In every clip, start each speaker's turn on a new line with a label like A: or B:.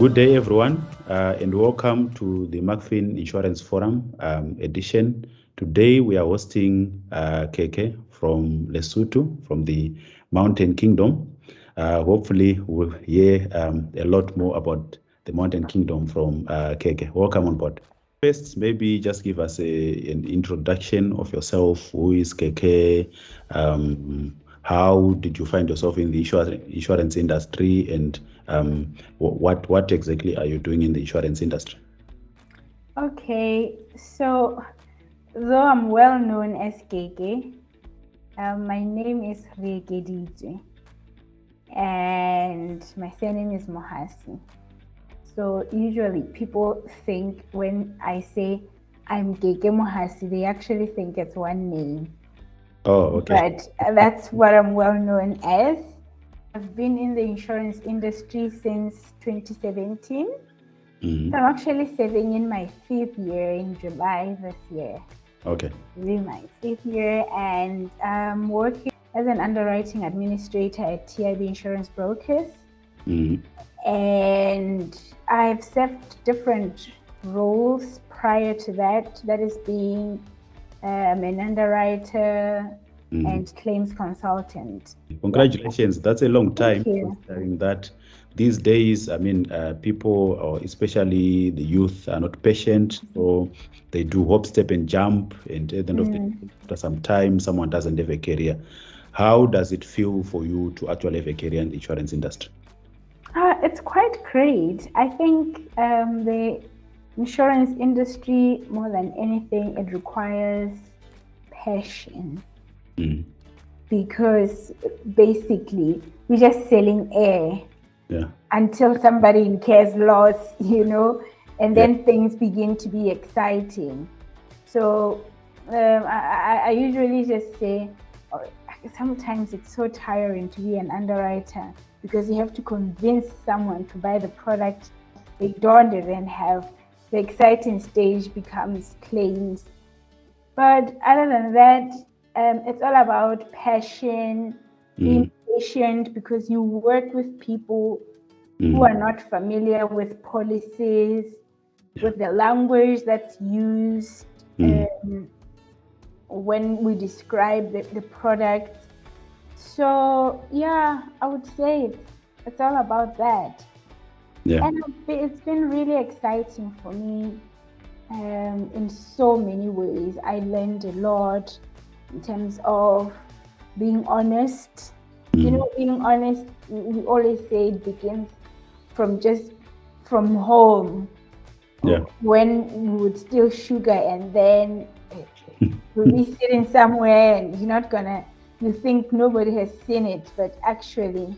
A: Good day, everyone, and welcome to the Mukfin Insurance Forum edition. Today, we are hosting Keke from Lesotho, from the Mountain Kingdom. Hopefully, we'll hear a lot more about the Mountain Kingdom from Keke. Welcome on board. First, maybe just give us an introduction of yourself. Who is Keke? How did you find yourself in the insurance industry, and what exactly are you doing in the insurance industry?
B: Okay, so though I'm well known as Keke, my name is Rekeditje and my surname is Mohasi. So usually people think when I say I'm Keke Mohasi, they actually think it's one name.
A: Oh, okay.
B: But that's what I'm well known as. I've been in the insurance industry since 2017.
A: Mhm.
B: So I'm actually serving in my 5th year in July this year.
A: Okay.
B: In my 5th year, and I'm working as an underwriting administrator at TIB Insurance Brokers.
A: Mhm.
B: And I've served different roles prior to that. That is being an underwriter and claims consultant.
A: Congratulations. That's a long time,
B: Thank you.
A: considering that these days, people, or especially the youth, are not patient. So they do hop, step, and jump. And at the end of the day, after some time, someone doesn't have a career. How does it feel for you to actually have a career in the insurance industry?
B: It's quite great. I think the insurance industry, more than anything, it requires passion, because basically we're just selling air until somebody incurs loss, and then things begin to be exciting. So I usually just say, sometimes it's so tiring to be an underwriter because you have to convince someone to buy the product they don't even have. The exciting stage becomes claims. But other than that, it's all about passion, being patient, because you work with people who are not familiar with policies, with the language that's used when we describe the product. So yeah, I would say it's all about that.
A: Yeah.
B: And it's been really exciting for me in so many ways. I learned a lot in terms of being honest. Being honest, we always say it begins from home.
A: Yeah.
B: When we would steal sugar and then we'll be sitting somewhere and you think nobody has seen it, but actually.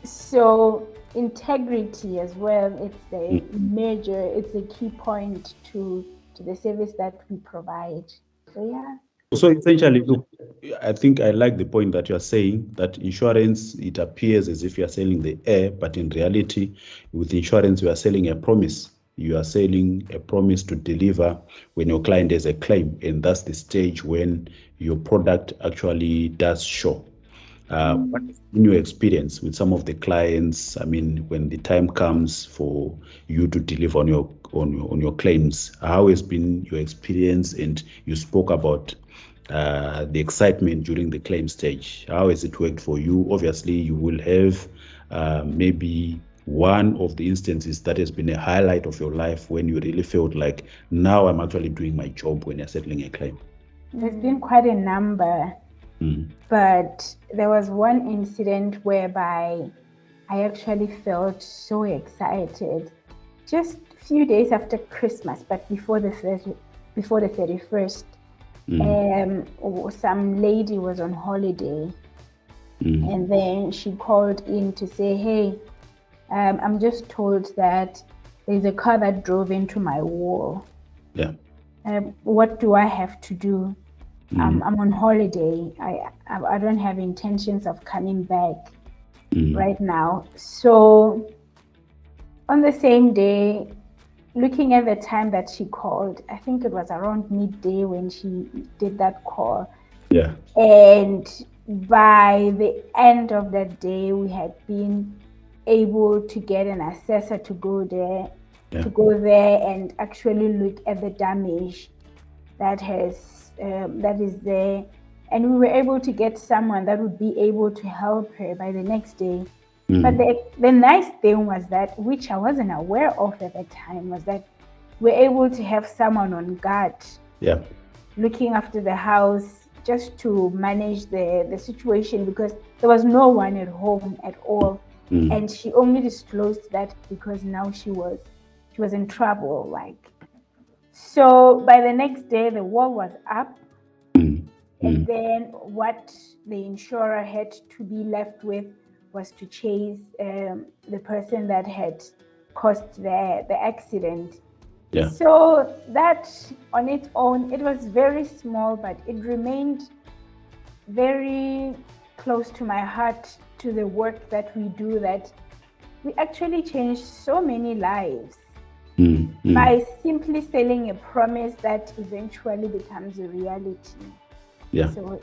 B: So integrity as well, it's a key point to the service that we provide. So yeah.
A: So essentially, look, I think I like the point that you are saying that insurance, it appears as if you are selling the air, but in reality, with insurance, you are selling a promise. You are selling a promise to deliver when your client has a claim, and that's the stage when your product actually does show. What has been your experience with some of the clients? I mean, when the time comes for you to deliver on your claims, how has been your experience? And you spoke about the excitement during the claim stage. How has it worked for you? Obviously, you will have maybe one of the instances that has been a highlight of your life when you really felt like, now I'm actually doing my job when you're settling a claim.
B: There's been quite a number, but there was one incident whereby I actually felt so excited. Just a few days after Christmas, but before the 31st, some lady was on holiday, and then she called in to say, hey, I'm just told that there's a car that drove into my wall.
A: Yeah.
B: What do I have to do? I'm on holiday. I don't have intentions of coming back right now. So on the same day, looking at the time that she called, I think it was around midday when she did that call.
A: Yeah.
B: And by the end of that day, we had been able to get an assessor to go there, and actually look at the damage that is there. And we were able to get someone that would be able to help her by the next day. But the nice thing was that, which I wasn't aware of at the time, was that we're able to have someone on guard, looking after the house, just to manage the situation, because there was no one at home at all. And she only disclosed that because now she was in trouble. So by the next day, the wall was up. And then what the insurer had to be left with was to chase the person that had caused the accident. So that on its own, it was very small, but it remained very close to my heart, to the work that we do, that we actually changed so many lives by simply selling a promise that eventually becomes a reality. So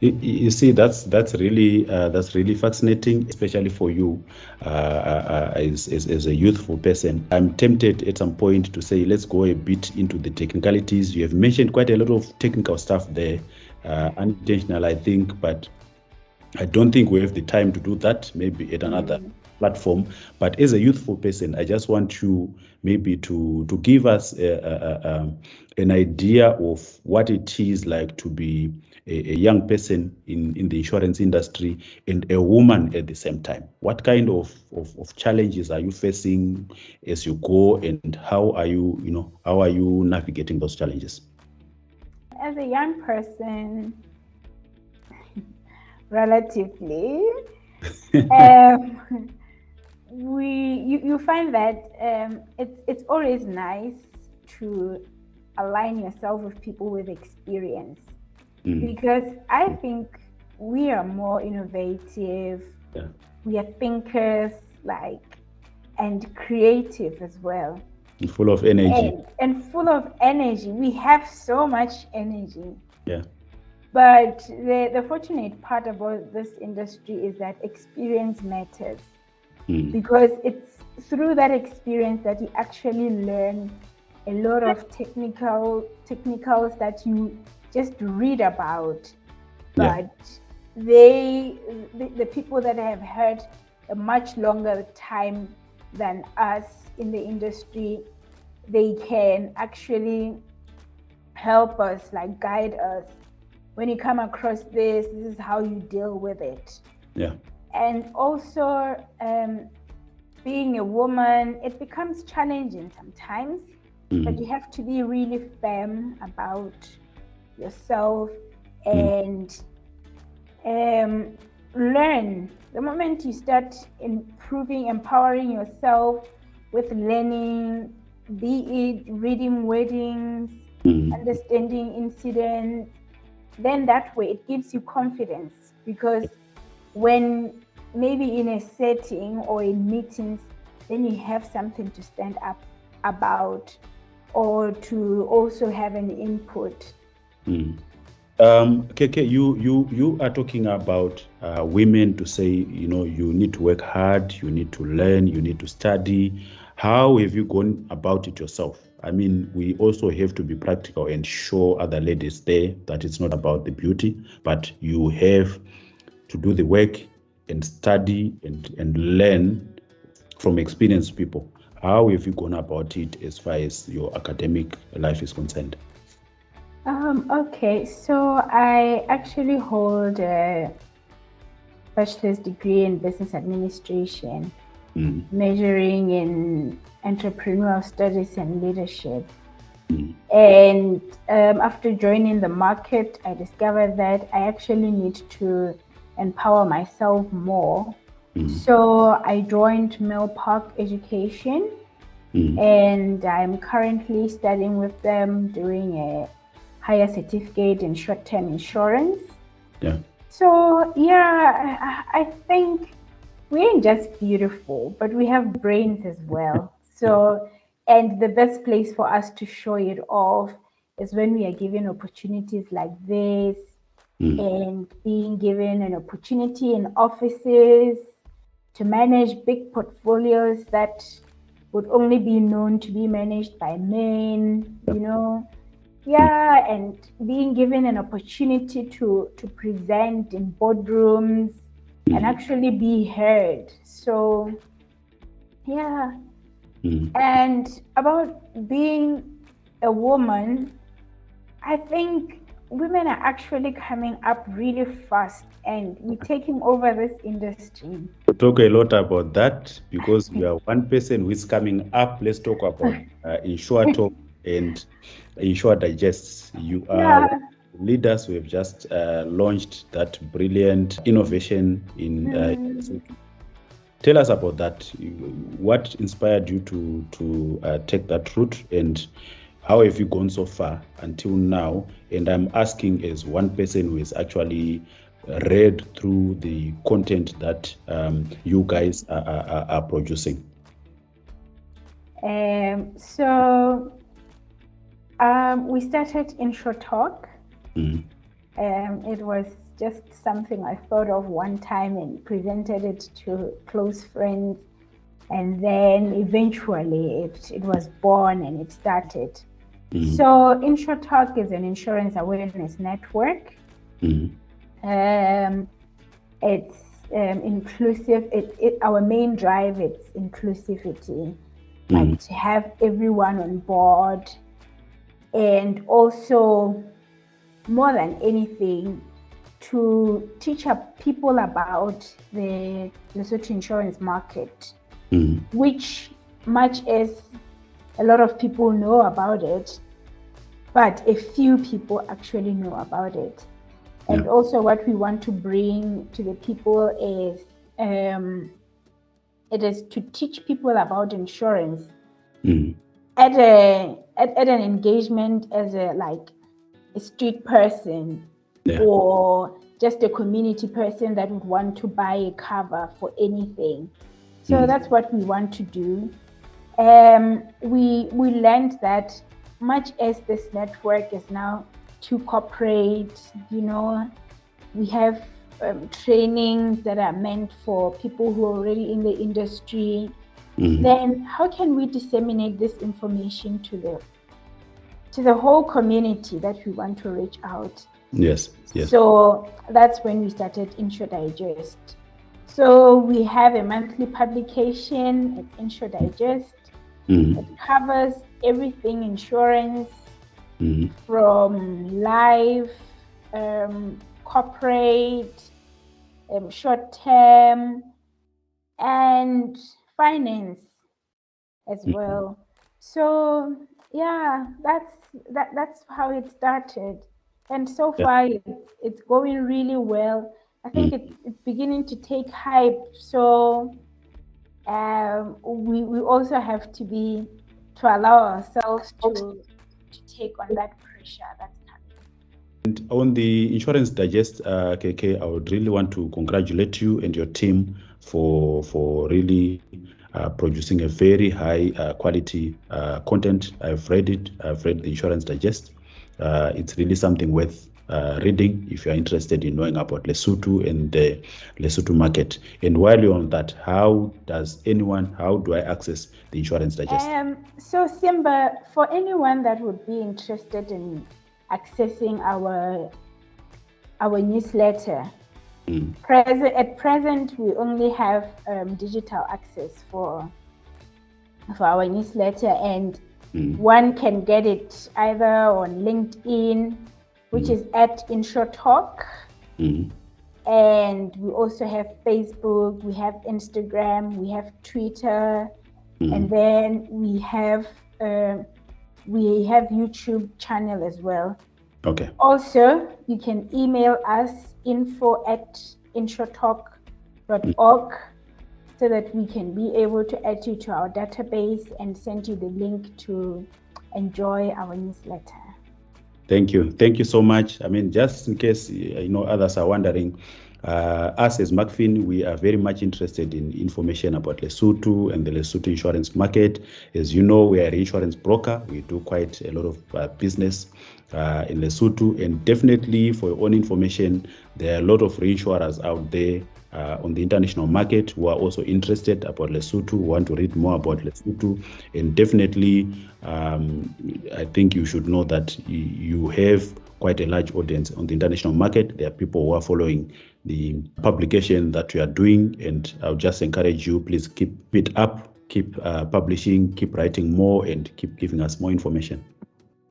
A: you see, that's really fascinating, especially for you as a youthful person. I'm tempted at some point to say, let's go a bit into the technicalities. You have mentioned quite a lot of technical stuff there, unintentional, I think, but I don't think we have the time to do that, maybe at another platform. But as a youthful person, I just want you maybe to give us an idea of what it is like to be a young person in the insurance industry and a woman at the same time. What kind of challenges are you facing as you go, and how are you navigating those challenges?
B: As a young person, relatively, you find that it's always nice to align yourself with people with experience, because I think we are more innovative, we are thinkers, and creative as well,
A: and full of energy.
B: And full of energy. We have so much energy. But the fortunate part about this industry is that experience matters, because it's through that experience that you actually learn a lot of technicals that you just read about. But the people that have had a much longer time than us in the industry, they can actually help us, guide us. When you come across this is how you deal with it. And also, being a woman, it becomes challenging sometimes, but you have to be really firm about yourself and learn. The moment you start empowering yourself with learning, be it reading wordings, understanding incidents, then that way it gives you confidence, because when maybe in a setting or in meetings, then you have something to stand up about, or to also have an input.
A: Keke, you are talking about women, to say, you need to work hard, you need to learn, you need to study. How have you gone about it yourself? I mean, we also have to be practical and show other ladies there that it's not about the beauty, but you have to do the work and study and learn from experienced people. How have you gone about it as far as your academic life is concerned?
B: Okay, so I actually hold a bachelor's degree in business administration, majoring in entrepreneurial studies and leadership. And after joining the market, I discovered that I actually need to empower myself more. So I joined Mill Park Education, and I'm currently studying with them, doing a higher certificate in short-term insurance. So I think we ain't just beautiful, but we have brains as well. So, and the best place for us to show it off is when we are given opportunities like this, and being given an opportunity in offices, to manage big portfolios that would only be known to be managed by men, and being given an opportunity to present in boardrooms and actually be heard. So, and about being a woman, I think women are actually coming up really fast and we're taking over this industry.
A: We'll talk a lot about that because we are one person who is coming up. Let's talk about Insuretalk and Insure Digest. You are leaders who have just launched that brilliant innovation in Tell us about that. What inspired you to take that route, and how have you gone so far until now? And I'm asking as one person who has actually read through the content that you guys are producing.
B: We started Insuretalk. It was just something I thought of one time and presented it to close friends, and then eventually it was born and it started. So Insuretalk is an insurance awareness network. It's inclusive. Our main drive is inclusivity, like to have everyone on board, and also more than anything, to teach people about the Lesotho insurance market, which much as a lot of people know about it, but a few people actually know about it. And also what we want to bring to the people is it is to teach people about insurance at an engagement as a street person or just a community person that would want to buy a cover for anything. So that's what we want to do. We learned that much as this network is now too corporate, we have trainings that are meant for people who are already in the industry. Then how can we disseminate this information to the whole community that we want to reach out?
A: Yes.
B: So that's when we started Insure Digest. So we have a monthly publication at Insure Digest. It covers everything insurance, from life, corporate, short-term, and finance as well. So that's how it started, and so far it's going really well. I think it's beginning to take hype. So we also have to allow ourselves to take on that pressure that's coming.
A: And on the Insurance Digest, Keke, I would really want to congratulate you and your team for really producing a very high quality content. I've read it. I've read the Insurance Digest. It's really something worth reading if you're interested in knowing about Lesotho and the Lesotho market. And while you're on that, how do I access the Insurance Digest?
B: So Simba, for anyone that would be interested in accessing our newsletter, at present we only have digital access for our newsletter, and one can get it either on LinkedIn, which is at Insuretalk, and we also have Facebook, we have Instagram, we have Twitter, and then we have YouTube channel as well.
A: Okay.
B: Also, you can email us info@insuretalk.org so that we can be able to add you to our database and send you the link to enjoy our newsletter.
A: Thank you. Thank you so much. I mean, just in case others are wondering, us as Mukfin, we are very much interested in information about Lesotho and the Lesotho insurance market. As you know, we are an insurance broker. We do quite a lot of business in Lesotho, and definitely for your own information, There are a lot of reinsurers out there on the international market who are also interested about Lesotho, who want to read more about Lesotho. And definitely, I think you should know that you have quite a large audience on the international market. There are people who are following the publication that you are doing, and I'll just encourage you, please keep it up, keep publishing, keep writing more, and keep giving us more information.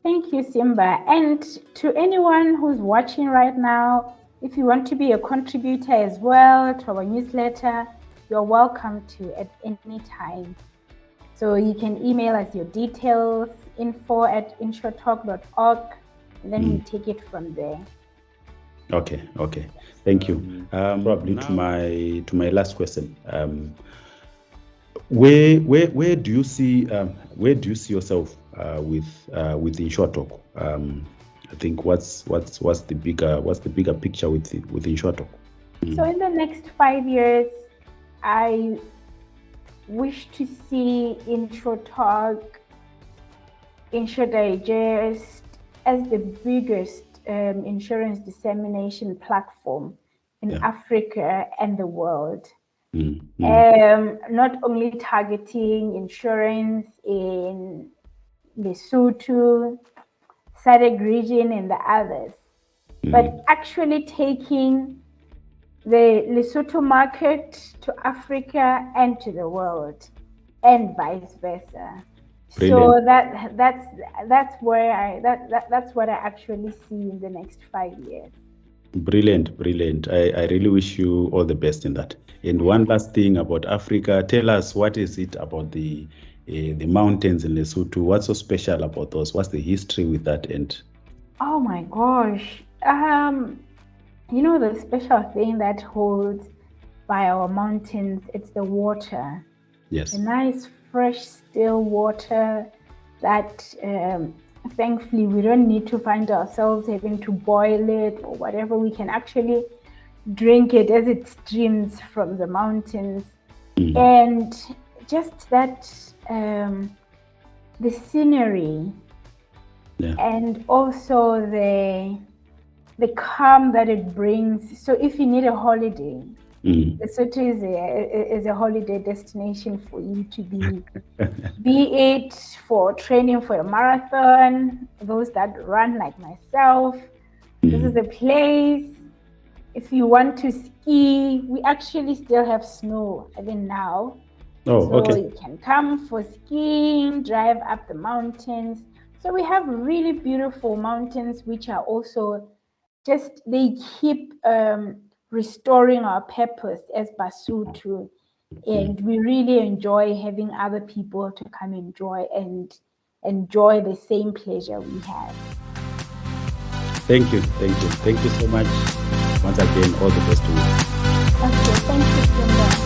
B: Thank you, Simba. And to anyone who's watching right now, if you want to be a contributor as well to our newsletter, you're welcome to at any time. So you can email us your details, info@insuretalk.org, and then we take it from there.
A: Okay. Thank you. Probably to my last question. Where do you see yourself with Insuretalk? I think what's the bigger picture with Insuretalk?
B: So in the next 5 years, I wish to see Insuretalk, InsureDigest as the biggest insurance dissemination platform in Africa and the world. Not only targeting insurance in Lesotho, SADC region, and the others, but actually taking the Lesotho market to Africa and to the world, and vice versa. Brilliant. So that's what I actually see in the next 5 years.
A: Brilliant. I really wish you all the best in that. And one last thing about Africa, tell us, what is it about the mountains in Lesotho? What's so special about those? What's the history with that? And
B: oh my gosh, the special thing that holds by our mountains, it's the water.
A: Yes.
B: The nice, fresh, still water that thankfully we don't need to find ourselves having to boil it or whatever. We can actually drink it as it streams from the mountains. And just that the scenery, and also the calm that it brings. So if you need a holiday, Lesotho is a holiday destination for you to be it for training for a marathon, those that run like myself. This is a place. If you want to ski, we actually still have snow even now. So you can come for skiing, drive up the mountains. So we have really beautiful mountains, which are also they keep restoring our purpose as Basotho, and we really enjoy having other people to come enjoy the same pleasure we have.
A: Thank you so much. Once again, all the best to you.
B: Okay, thank you so much.